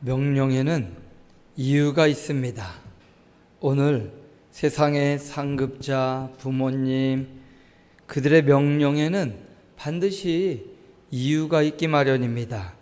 명령에는 이유가 있습니다. 오늘 세상의 상급자, 부모님, 그들의 명령에는 반드시 이유가 있기 마련입니다.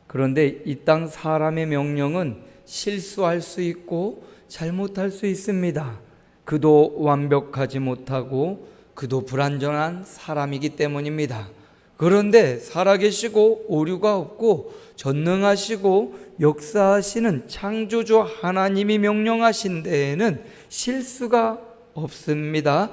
그런데 이 땅 사람의 명령은 실수할 수 있고 잘못할 수 있습니다. 그도 완벽하지 못하고 그도 불완전한 사람이기 때문입니다. 그런데 살아계시고 오류가 없고 전능하시고 역사하시는 창조주 하나님이 명령하신 데에는 실수가 없습니다.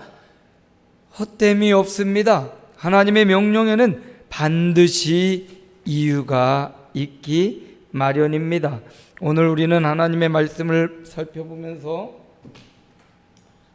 헛됨이 없습니다. 하나님의 명령에는 반드시 이유가 있기 마련입니다. 오늘 우리는 하나님의 말씀을 살펴보면서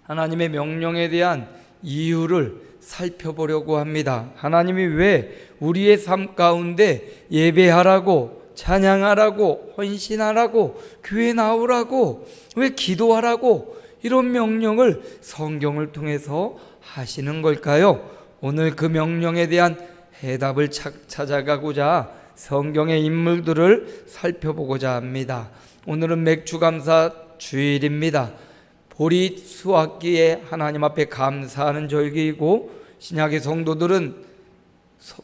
하나님의 명령에 대한 이유를 살펴보려고 합니다. 하나님이 왜 우리의 삶 가운데 예배하라고, 찬양하라고, 헌신하라고, 교회 나오라고, 왜 기도하라고 이런 명령을 성경을 통해서 하시는 걸까요? 오늘 그 명령에 대한 해답을 찾아가고자 성경의 인물들을 살펴보고자 합니다. 오늘은 맥주감사 주일입니다. 보리 수확기에 하나님 앞에 감사하는 절기이고, 신약의 성도들은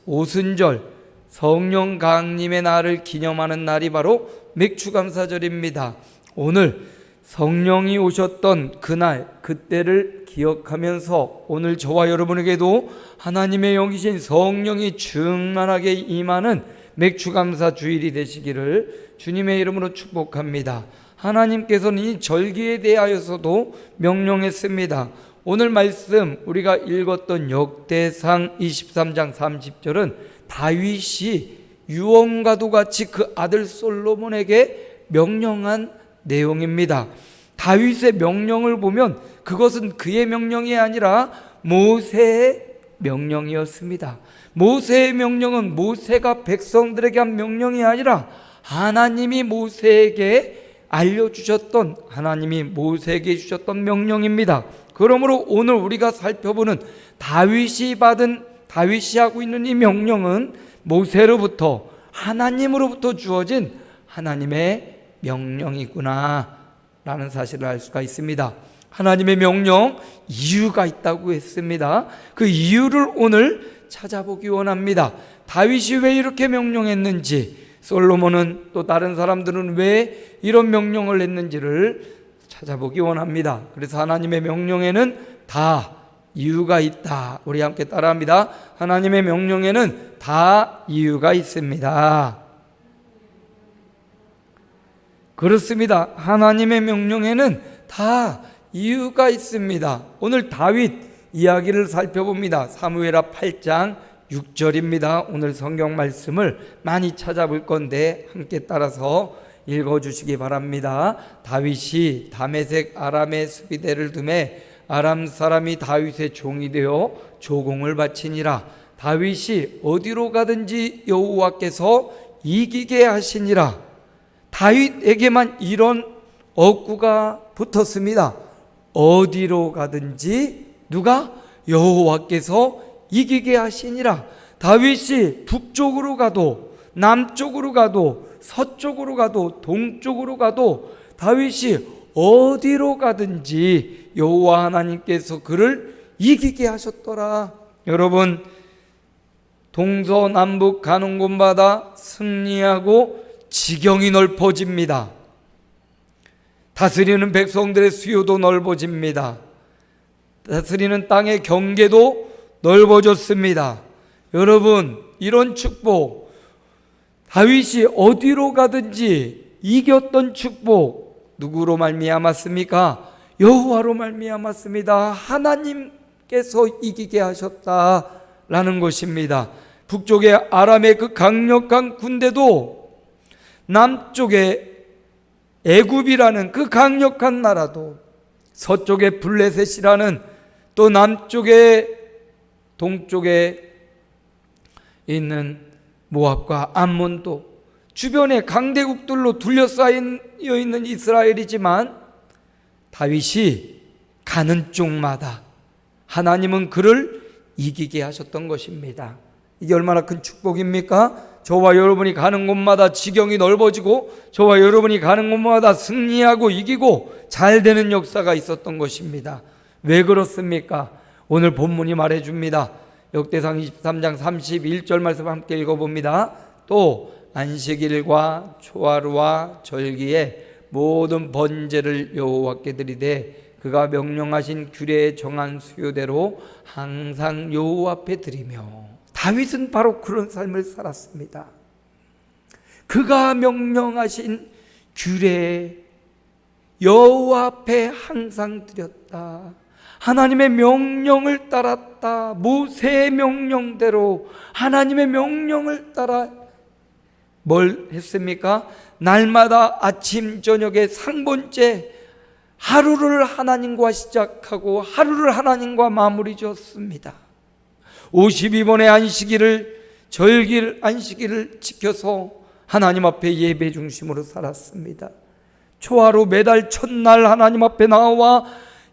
오순절 성령 강림의 날을 기념하는 날이 바로 맥주감사절입니다. 오늘 성령이 오셨던 그날, 그때를 기억하면서 오늘 저와 여러분에게도 하나님의 영이신 성령이 충만하게 임하는 맥주감사 주일이 되시기를 주님의 이름으로 축복합니다. 하나님께서는 이 절기에 대하여서도 명령했습니다. 오늘 말씀 우리가 읽었던 역대상 23장 30절은 다윗이 유언과도 같이 그 아들 솔로몬에게 명령한 내용입니다. 다윗의 명령을 보면 그것은 그의 명령이 아니라 모세의 명령이었습니다. 모세의 명령은 모세가 백성들에게 한 명령이 아니라 하나님이 모세에게 알려주셨던, 하나님이 모세에게 주셨던 명령입니다. 그러므로 오늘 우리가 살펴보는 다윗이 하고 있는 이 명령은 모세로부터, 하나님으로부터 주어진 하나님의 명령이구나 라는 사실을 알 수가 있습니다. 하나님의 명령, 이유가 있다고 했습니다. 그 이유를 오늘 찾아보기 원합니다. 다윗이 왜 이렇게 명령했는지, 솔로몬은 또 다른 사람들은 왜 이런 명령을 했는지를 찾아보기 원합니다. 그래서 하나님의 명령에는 다 이유가 있다. 우리 함께 따라합니다. 하나님의 명령에는 다 이유가 있습니다. 그렇습니다. 하나님의 명령에는 다 이유가 있습니다. 오늘 다윗 이야기를 살펴봅니다. 사무엘하 8장 6절입니다. 오늘 성경 말씀을 많이 찾아볼 건데 함께 따라서 읽어주시기 바랍니다. 다윗이 다메섹 아람의 수비대를 두매 아람 사람이 다윗의 종이 되어 조공을 바치니라. 다윗이 어디로 가든지 여호와께서 이기게 하시니라. 다윗에게만 이런 어구가 붙었습니다. 어디로 가든지 누가? 여호와께서 이기게 하시니라. 다윗이 북쪽으로 가도 남쪽으로 가도 서쪽으로 가도 동쪽으로 가도 다윗이 어디로 가든지 여호와 하나님께서 그를 이기게 하셨더라. 여러분, 동서남북 가는 곳마다 승리하고 지경이 넓어집니다. 다스리는 백성들의 수요도 넓어집니다. 다스리는 땅의 경계도 넓어졌습니다. 여러분, 이런 축복, 다윗이 어디로 가든지 이겼던 축복, 누구로 말미암았습니까? 여호와로 말미암았습니다. 하나님께서 이기게 하셨다라는 것입니다. 북쪽의 아람의 그 강력한 군대도, 남쪽의 애굽이라는 그 강력한 나라도, 서쪽의 블레셋이라는, 또 남쪽의 동쪽에 있는 모압과 암몬도, 주변에 강대국들로 둘러싸여 있는 이스라엘이지만 다윗이 가는 쪽마다 하나님은 그를 이기게 하셨던 것입니다. 이게 얼마나 큰 축복입니까? 저와 여러분이 가는 곳마다 지경이 넓어지고 저와 여러분이 가는 곳마다 승리하고 이기고 잘 되는 역사가 있었던 것입니다. 왜 그렇습니까? 오늘 본문이 말해줍니다. 역대상 23장 31절 말씀 함께 읽어봅니다. 또 안식일과 초하루와 절기에 모든 번제를 여호와께 드리되 그가 명령하신 규례에 정한 수요대로 항상 여호와 앞에 드리며. 다윗은 바로 그런 삶을 살았습니다. 그가 명령하신 규례에 여호와 앞에 항상 드렸다. 하나님의 명령을 따랐다. 모세의 명령대로 하나님의 명령을 따라 뭘 했습니까? 날마다 아침 저녁에 상번째 하루를 하나님과 시작하고 하루를 하나님과 마무리 지었습니다. 52번의 안식일을 지켜서 하나님 앞에 예배 중심으로 살았습니다. 초하루 매달 첫날 하나님 앞에 나와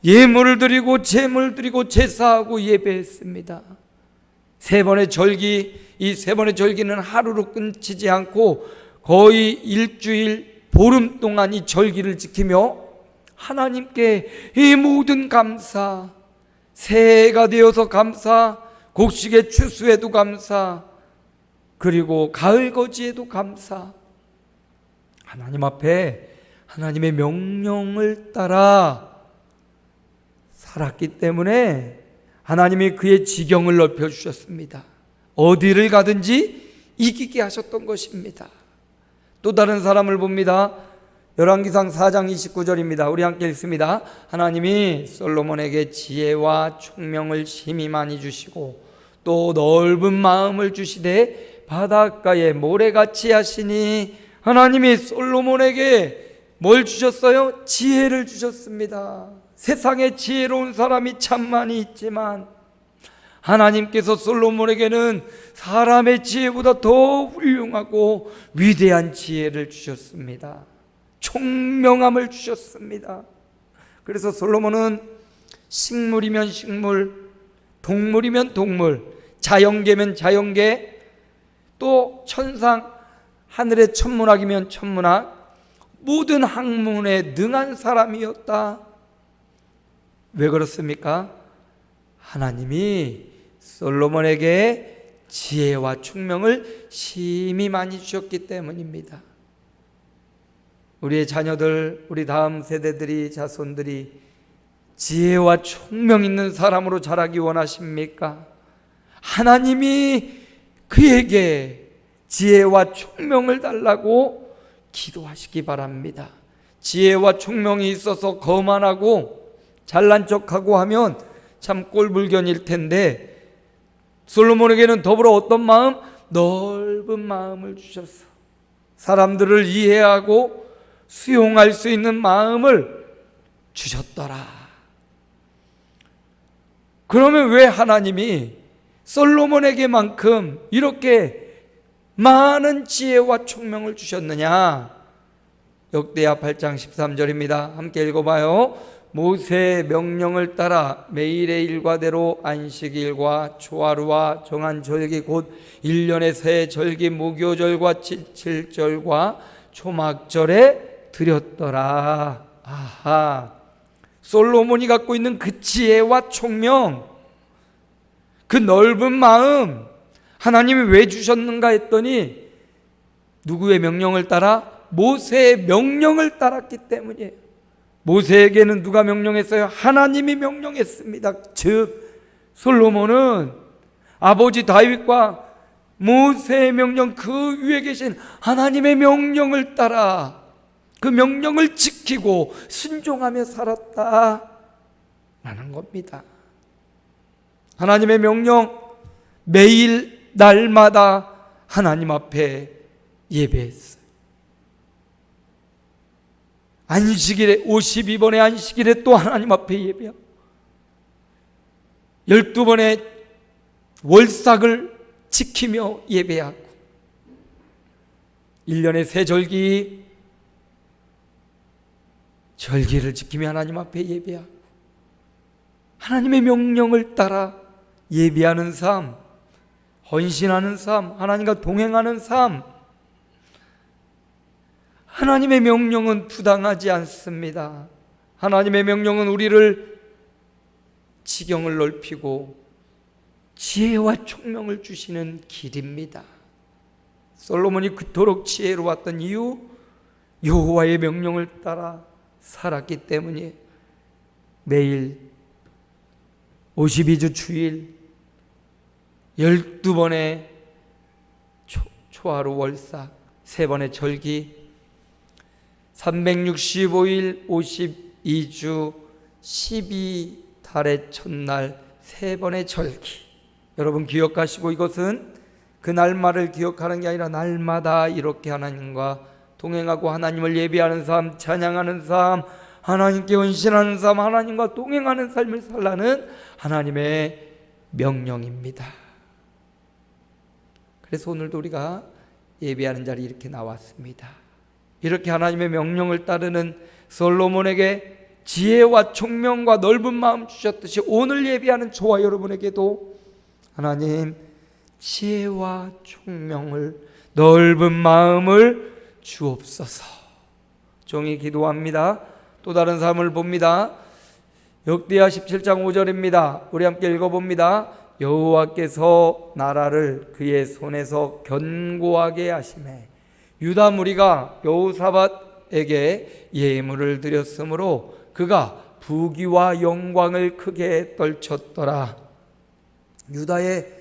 예물을 드리고 제물 드리고 제사하고 예배했습니다. 세 번의 절기, 이 세 번의 절기는 하루로 끊기지 않고 거의 일주일 보름 동안 이 절기를 지키며 하나님께 이 모든 감사, 새해가 되어서 감사, 곡식의 추수에도 감사, 그리고 가을 거지에도 감사, 하나님 앞에 하나님의 명령을 따라 살았기 때문에 하나님이 그의 지경을 넓혀주셨습니다. 어디를 가든지 이기게 하셨던 것입니다. 또 다른 사람을 봅니다. 열왕기상 4장 29절입니다. 우리 함께 읽습니다. 하나님이 솔로몬에게 지혜와 총명을 심히 많이 주시고 또 넓은 마음을 주시되 바닷가에 모래같이 하시니. 하나님이 솔로몬에게 뭘 주셨어요? 지혜를 주셨습니다. 세상에 지혜로운 사람이 참 많이 있지만 하나님께서 솔로몬에게는 사람의 지혜보다 더 훌륭하고 위대한 지혜를 주셨습니다. 총명함을 주셨습니다. 그래서 솔로몬은 식물이면 식물, 동물이면 동물, 자연계면 자연계, 또 천상, 하늘의 천문학이면 천문학, 모든 학문에 능한 사람이었다. 왜 그렇습니까? 하나님이 솔로몬에게 지혜와 총명을 심히 많이 주셨기 때문입니다. 우리의 자녀들, 우리 다음 세대들이, 자손들이 지혜와 총명 있는 사람으로 자라기 원하십니까? 하나님이 그에게 지혜와 총명을 달라고 기도하시기 바랍니다. 지혜와 총명이 있어서 거만하고 잘난 척하고 하면 참 꼴불견일 텐데, 솔로몬에게는 더불어 어떤 마음? 넓은 마음을 주셨어. 사람들을 이해하고 수용할 수 있는 마음을 주셨더라. 그러면 왜 하나님이 솔로몬에게만큼 이렇게 많은 지혜와 총명을 주셨느냐? 역대하 8장 13절입니다. 함께 읽어봐요. 모세의 명령을 따라 매일의 일과대로 안식일과 초하루와 정한 절기 곧 1년의 새 절기 무교절과 칠칠절과 초막절에 드렸더라. 아하, 솔로몬이 갖고 있는 그 지혜와 총명, 그 넓은 마음, 하나님이 왜 주셨는가 했더니 누구의 명령을 따라? 모세의 명령을 따랐기 때문이에요. 모세에게는 누가 명령했어요? 하나님이 명령했습니다. 즉 솔로몬은 아버지 다윗과 모세의 명령, 그 위에 계신 하나님의 명령을 따라 그 명령을 지키고 순종하며 살았다라는 겁니다. 하나님의 명령, 매일 날마다 하나님 앞에 예배했어요. 안식일에, 52번의 안식일에 또 하나님 앞에 예배하고 12번의 월삭을 지키며 예배하고 1년의 새 절기를 지키며 하나님 앞에 예배하고 하나님의 명령을 따라 예비하는 삶, 헌신하는 삶, 하나님과 동행하는 삶. 하나님의 명령은 부당하지 않습니다. 하나님의 명령은 우리를 지경을 넓히고 지혜와 총명을 주시는 길입니다. 솔로몬이 그토록 지혜로웠던 이유, 여호와의 명령을 따라 살았기 때문에 매일 52주 주일 12번의 초하루 월삭, 3번의 절기, 365일 52주 12달의 첫날 3번의 절기. 여러분 기억하시고, 이것은 그 날말을 기억하는 게 아니라 날마다 이렇게 하나님과 동행하고 하나님을 예배하는 삶, 찬양하는 삶, 하나님께 헌신하는 삶, 하나님과 동행하는 삶을 살라는 하나님의 명령입니다. 그래서 오늘도 우리가 예배하는 자리에 이렇게 나왔습니다. 이렇게 하나님의 명령을 따르는 솔로몬에게 지혜와 총명과 넓은 마음 주셨듯이 오늘 예배하는 저와 여러분에게도 하나님 지혜와 총명을, 넓은 마음을 주옵소서. 종이 기도합니다. 또 다른 삶을 봅니다. 역대하 17장 5절입니다. 우리 함께 읽어봅니다. 여호와께서 나라를 그의 손에서 견고하게 하시매 유다 무리가 여호사밧에게 예물을 드렸으므로 그가 부귀와 영광을 크게 떨쳤더라. 유다의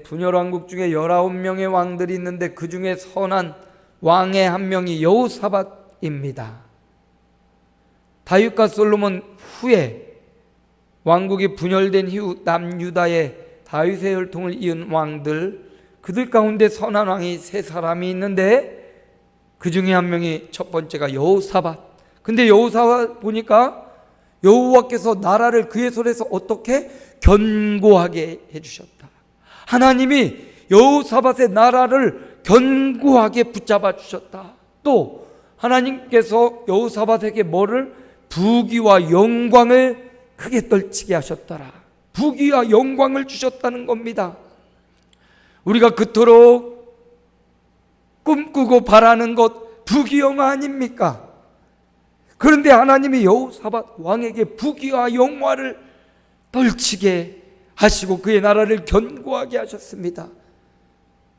분열 왕국 중에 19명의 왕들이 있는데 그 중에 선한 왕의 한 명이 여호사밧입니다. 다윗과 솔로몬 후에 왕국이 분열된 이후 남유다의 다윗의 혈통을 이은 왕들, 그들 가운데 선한 왕이 3사람이 있는데 그 중에 한 명이 첫 번째가 여호사밧. 근데 여호사밧 보니까 여호와께서 나라를 그의 손에서 어떻게 견고하게 해주셨다. 하나님이 여호사밧의 나라를 견고하게 붙잡아 주셨다. 또 하나님께서 여호사밧에게 뭐를? 부귀와 영광을 크게 떨치게 하셨더라. 부귀와 영광을 주셨다는 겁니다. 우리가 그토록 꿈꾸고 바라는 것 부귀영화 아닙니까? 그런데 하나님이 여호사밧 왕에게 부귀와 영화를 떨치게 하시고 그의 나라를 견고하게 하셨습니다.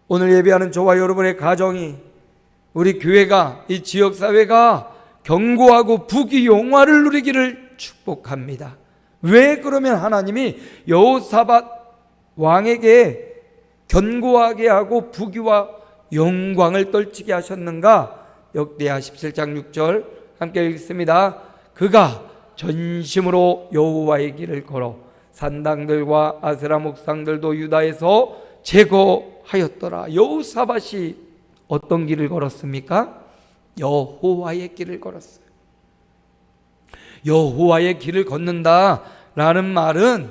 오늘 예배하는 저와 여러분의 가정이, 우리 교회가, 이 지역사회가 견고하고 부귀 영화를 누리기를 축복합니다. 왜 그러면 하나님이 여호사밧 왕에게 견고하게 하고 부귀와 영광을 떨치게 하셨는가? 역대하 17장 6절 함께 읽습니다. 그가 전심으로 여호와의 길을 걸어 산당들과 아세라 목상들도 유다에서 제거하였더라. 여호사밧이 어떤 길을 걸었습니까? 여호와의 길을 걸었어요. 여호와의 길을 걷는다라는 말은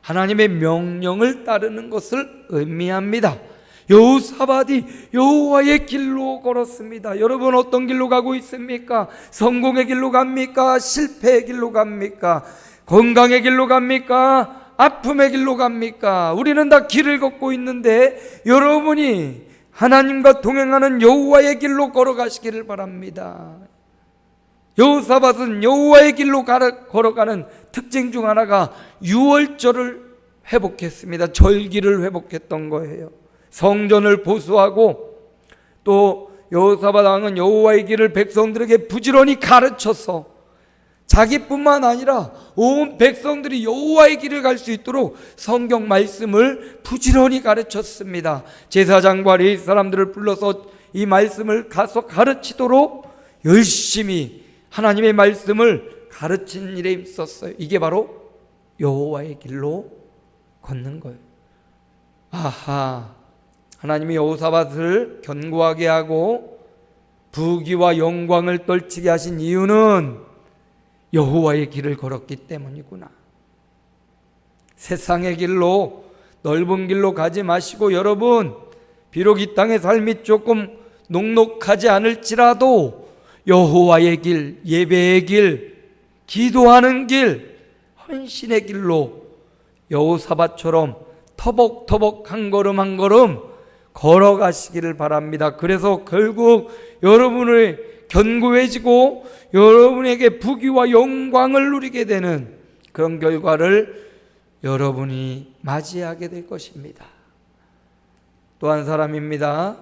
하나님의 명령을 따르는 것을 의미합니다. 여호사밧이 여호와의 길로 걸었습니다. 여러분 어떤 길로 가고 있습니까? 성공의 길로 갑니까? 실패의 길로 갑니까? 건강의 길로 갑니까? 아픔의 길로 갑니까? 우리는 다 길을 걷고 있는데 여러분이 하나님과 동행하는 여호와의 길로 걸어가시기를 바랍니다. 여호사밧은 여호와의 길로 걸어가는 특징 중 하나가 유월절을 회복했습니다. 절기를 회복했던 거예요. 성전을 보수하고 또 여호사밧 왕은 여호와의 길을 백성들에게 부지런히 가르쳐서 자기뿐만 아니라 온 백성들이 여호와의 길을 갈 수 있도록 성경 말씀을 부지런히 가르쳤습니다. 제사장과 레위 사람들을 불러서 이 말씀을 가서 가르치도록 열심히 하나님의 말씀을 가르친 일에 있었어요. 이게 바로 여호와의 길로 걷는 거예요. 아하, 하나님이 여호사밧을 견고하게 하고 부귀와 영광을 떨치게 하신 이유는 여호와의 길을 걸었기 때문이구나. 세상의 길로, 넓은 길로 가지 마시고 여러분, 비록 이 땅의 삶이 조금 녹록하지 않을지라도 여호와의 길, 예배의 길, 기도하는 길, 헌신의 길로 여호사밧처럼 터벅터벅 한 걸음 한 걸음 걸어가시기를 바랍니다. 그래서 결국 여러분을 견고해지고 여러분에게 부귀와 영광을 누리게 되는 그런 결과를 여러분이 맞이하게 될 것입니다. 또 한 사람입니다.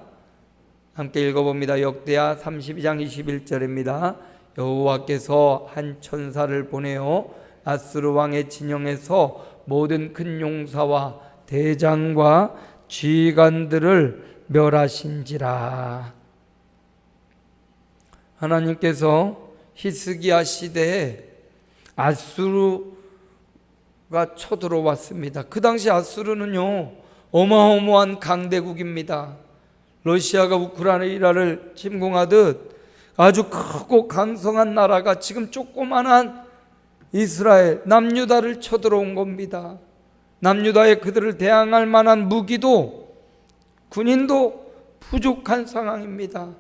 함께 읽어봅니다. 역대하 32장 21절입니다. 여호와께서 한 천사를 보내어 아수르 왕의 진영에서 모든 큰 용사와 대장과 지휘관들을 멸하신지라. 하나님께서 히스기야 시대에 아수르가 쳐들어왔습니다. 그 당시 아수르는요, 어마어마한 강대국입니다. 러시아가 우크라이나를 침공하듯 아주 크고 강성한 나라가 지금 조그만한 이스라엘, 남유다를 쳐들어온 겁니다. 남유다에 그들을 대항할 만한 무기도 군인도 부족한 상황입니다.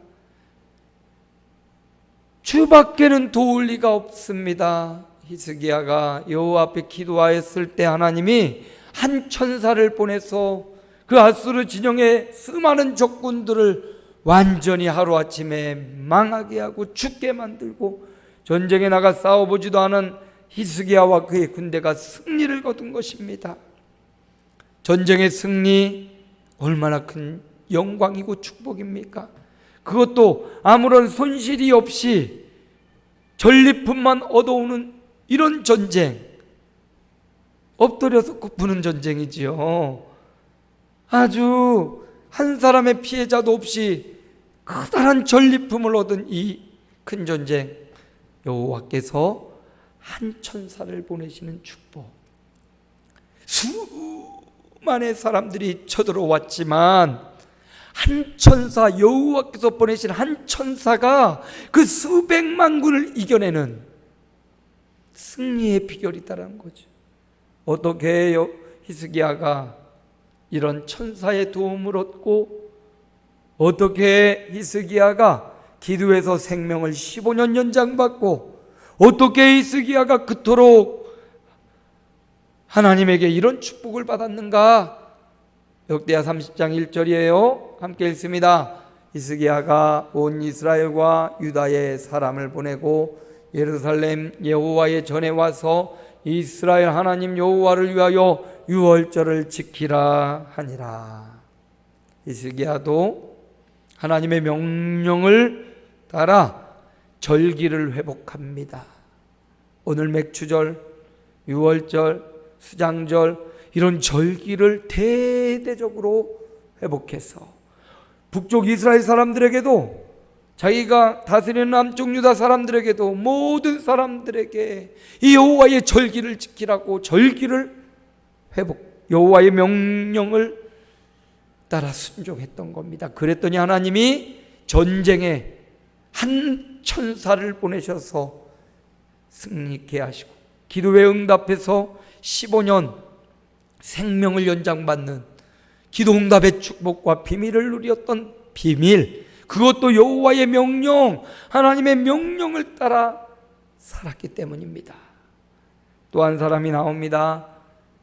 주밖에는 도울 리가 없습니다. 히스기야가 여호와 앞에 기도하였을 때 하나님이 한 천사를 보내서 그 아수르 진영의 수많은 적군들을 완전히 하루아침에 망하게 하고 죽게 만들고 전쟁에 나가 싸워보지도 않은 히스기야와 그의 군대가 승리를 거둔 것입니다. 전쟁의 승리 얼마나 큰 영광이고 축복입니까? 그것도 아무런 손실이 없이 전리품만 얻어오는 이런 전쟁, 엎드려서 굽는 전쟁이지요. 아주 한 사람의 피해자도 없이 커다란 전리품을 얻은 이 큰 전쟁, 여호와께서 한 천사를 보내시는 축복. 수많은 사람들이 쳐들어왔지만 한 천사, 여호와께서 보내신 한 천사가 그 수백만 군을 이겨내는 승리의 비결이다라는 거죠. 어떻게 히스기야가 이런 천사의 도움을 얻고, 어떻게 히스기야가 기도해서 생명을 15년 연장받고, 어떻게 히스기야가 그토록 하나님에게 이런 축복을 받았는가? 역대하 30장 1절이에요. 함께 읽습니다. 히스기야가 온 이스라엘과 유다의 사람을 보내고 예루살렘 여호와의 전에 와서 이스라엘 하나님 여호와를 위하여 유월절을 지키라 하니라. 히스기야도 하나님의 명령을 따라 절기를 회복합니다. 오늘 맥추절, 유월절, 수장절 이런 절기를 대대적으로 회복해서 북쪽 이스라엘 사람들에게도, 자기가 다스리는 남쪽 유다 사람들에게도, 모든 사람들에게 이 여호와의 절기를 지키라고 절기를 회복, 여호와의 명령을 따라 순종했던 겁니다. 그랬더니 하나님이 전쟁에 한 천사를 보내셔서 승리케 하시고 기도에 응답해서 15년 생명을 연장받는 기도 응답의 축복과 비밀을 누렸던 비밀, 그것도 여호와의 명령, 하나님의 명령을 따라 살았기 때문입니다. 또 한 사람이 나옵니다.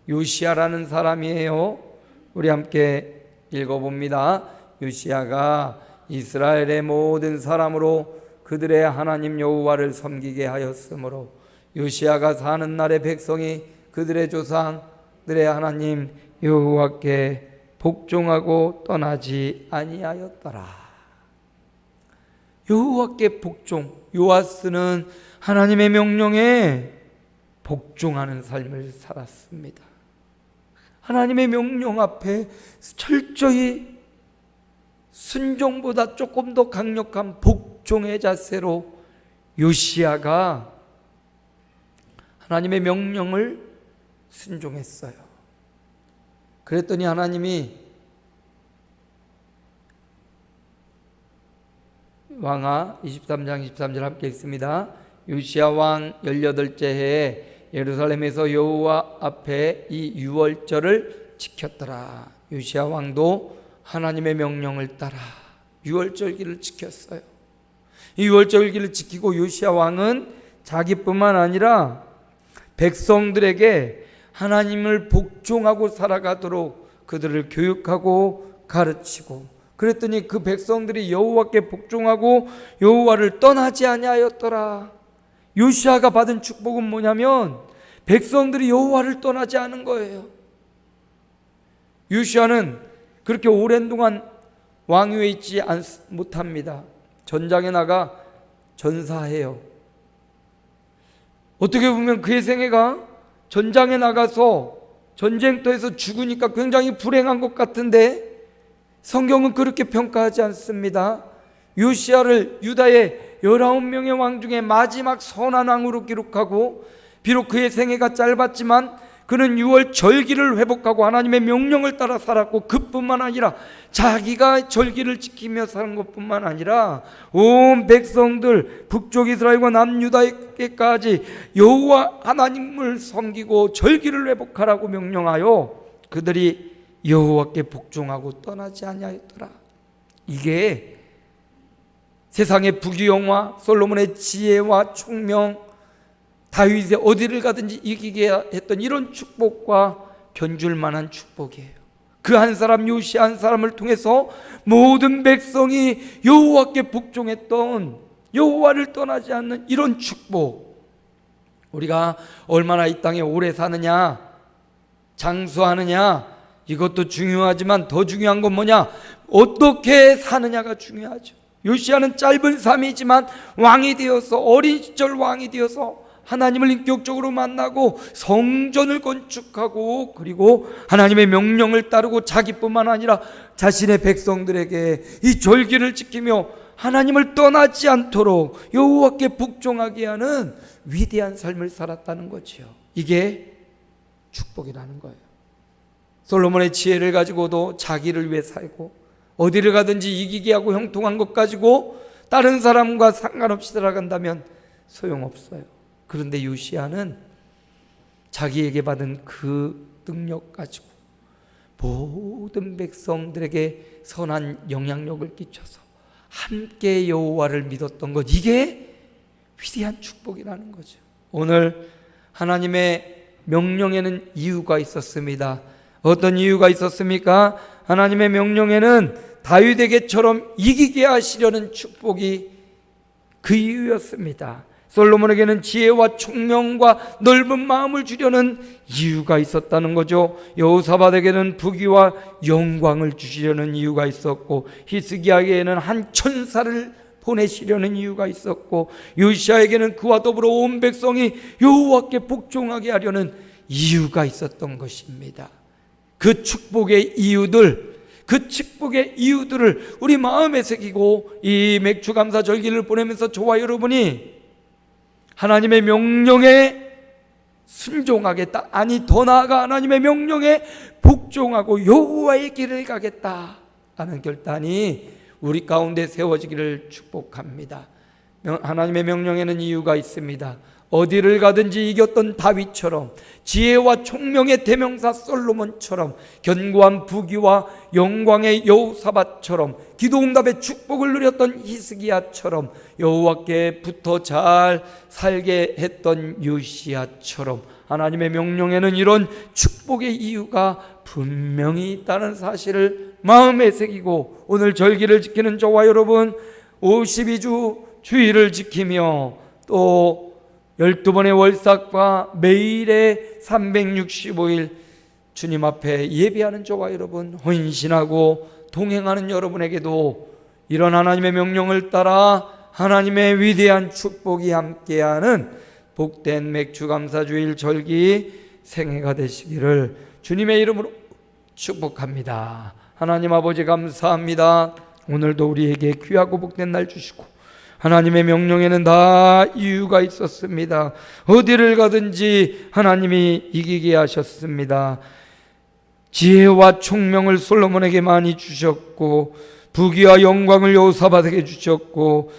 요시야라는 사람이에요. 우리 함께 읽어봅니다. 요시야가 이스라엘의 모든 사람으로 그들의 하나님 여호와를 섬기게 하였으므로 요시야가 사는 날의 백성이 그들의 조상들의 하나님 여호와께 복종하고 떠나지 아니하였더라. 여호와께 복종, 요아스는 하나님의 명령에 복종하는 삶을 살았습니다. 하나님의 명령 앞에 철저히 순종보다 조금 더 강력한 복종의 자세로 요시야가 하나님의 명령을 순종했어요. 그랬더니 하나님이 왕하 23장 23절 함께 읽습니다. 요시야 왕 18째 해에 예루살렘에서 여호와 앞에 이 유월절을 지켰더라. 요시야 왕도 하나님의 명령을 따라 유월절기를 지켰어요. 이 유월절기를 지키고 요시야 왕은 자기뿐만 아니라 백성들에게 하나님을 복종하고 살아가도록 그들을 교육하고 가르치고, 그랬더니 그 백성들이 여호와께 복종하고 여호와를 떠나지 아니하였더라. 요시아가 받은 축복은 뭐냐면 백성들이 여호와를 떠나지 않은 거예요. 요시아는 그렇게 오랜 동안 왕위에 있지 못합니다. 전장에 나가 전사해요. 어떻게 보면 그의 생애가 전장에 나가서 전쟁터에서 죽으니까 굉장히 불행한 것 같은데 성경은 그렇게 평가하지 않습니다. 요시아를 유다의 19명의 왕 중에 마지막 선한 왕으로 기록하고, 비록 그의 생애가 짧았지만 그는 6월 절기를 회복하고 하나님의 명령을 따라 살았고, 그뿐만 아니라 자기가 절기를 지키며 사는 것뿐만 아니라 온 백성들 북쪽 이스라엘과 남유다에게까지 여호와 하나님을 섬기고 절기를 회복하라고 명령하여 그들이 여호와께 복종하고 떠나지 아니하였더라. 이게 세상의 부귀영화, 솔로몬의 지혜와 총명, 다윗의 어디를 가든지 이기게 했던 이런 축복과 견줄 만한 축복이에요. 그 한 사람 요시아 한 사람을 통해서 모든 백성이 여호와께 복종했던, 여호와를 떠나지 않는 이런 축복. 우리가 얼마나 이 땅에 오래 사느냐, 장수하느냐, 이것도 중요하지만 더 중요한 건 뭐냐? 어떻게 사느냐가 중요하죠. 요시아는 짧은 삶이지만 왕이 되어서, 어린 시절 왕이 되어서 하나님을 인격적으로 만나고 성전을 건축하고, 그리고 하나님의 명령을 따르고 자기뿐만 아니라 자신의 백성들에게 이 절기를 지키며 하나님을 떠나지 않도록 여호와께 복종하게 하는 위대한 삶을 살았다는 거지요. 이게 축복이라는 거예요. 솔로몬의 지혜를 가지고도 자기를 위해 살고, 어디를 가든지 이기게 하고 형통한 것 가지고 다른 사람과 상관없이 살아간다면 소용없어요. 그런데 요시아는 자기에게 받은 그 능력 가지고 모든 백성들에게 선한 영향력을 끼쳐서 함께 여호와를 믿었던 것, 이게 위대한 축복이라는 거죠. 오늘 하나님의 명령에는 이유가 있었습니다. 어떤 이유가 있었습니까? 하나님의 명령에는 다윗에게처럼 이기게 하시려는 축복이 그 이유였습니다. 솔로몬에게는 지혜와 총명과 넓은 마음을 주려는 이유가 있었다는 거죠. 여호사밧에게는 부귀와 영광을 주시려는 이유가 있었고, 히스기야에게는 한 천사를 보내시려는 이유가 있었고, 요시아에게는 그와 더불어 온 백성이 여호와께 복종하게 하려는 이유가 있었던 것입니다. 그 축복의 이유들, 그 축복의 이유들을 우리 마음에 새기고 이 맥주감사 절기를 보내면서 저와 여러분이 하나님의 명령에 순종하겠다, 아니 더 나아가 하나님의 명령에 복종하고 여호와의 길을 가겠다라는 결단이 우리 가운데 세워지기를 축복합니다. 하나님의 명령에는 이유가 있습니다. 어디를 가든지 이겼던 다윗처럼, 지혜와 총명의 대명사 솔로몬처럼, 견고한 부귀와 영광의 여호사밧처럼, 기도응답의 축복을 누렸던 히스기야처럼, 여호와께 붙어 잘 살게 했던 요시아처럼 하나님의 명령에는 이런 축복의 이유가 분명히 있다는 사실을 마음에 새기고, 오늘 절기를 지키는 저와 여러분 52주 주일을 지키며 또 12번의 월삭과 매일의 365일 주님 앞에 예배하는 저와 여러분, 헌신하고 동행하는 여러분에게도 이런 하나님의 명령을 따라 하나님의 위대한 축복이 함께하는 복된 맥주감사주일 절기 생애가 되시기를 주님의 이름으로 축복합니다. 하나님 아버지 감사합니다. 오늘도 우리에게 귀하고 복된 날 주시고 하나님의 명령에는 다 이유가 있었습니다. 어디를 가든지 하나님이 이기게 하셨습니다. 지혜와 총명을 솔로몬에게 많이 주셨고, 부귀와 영광을 여호사밧에게 주셨고,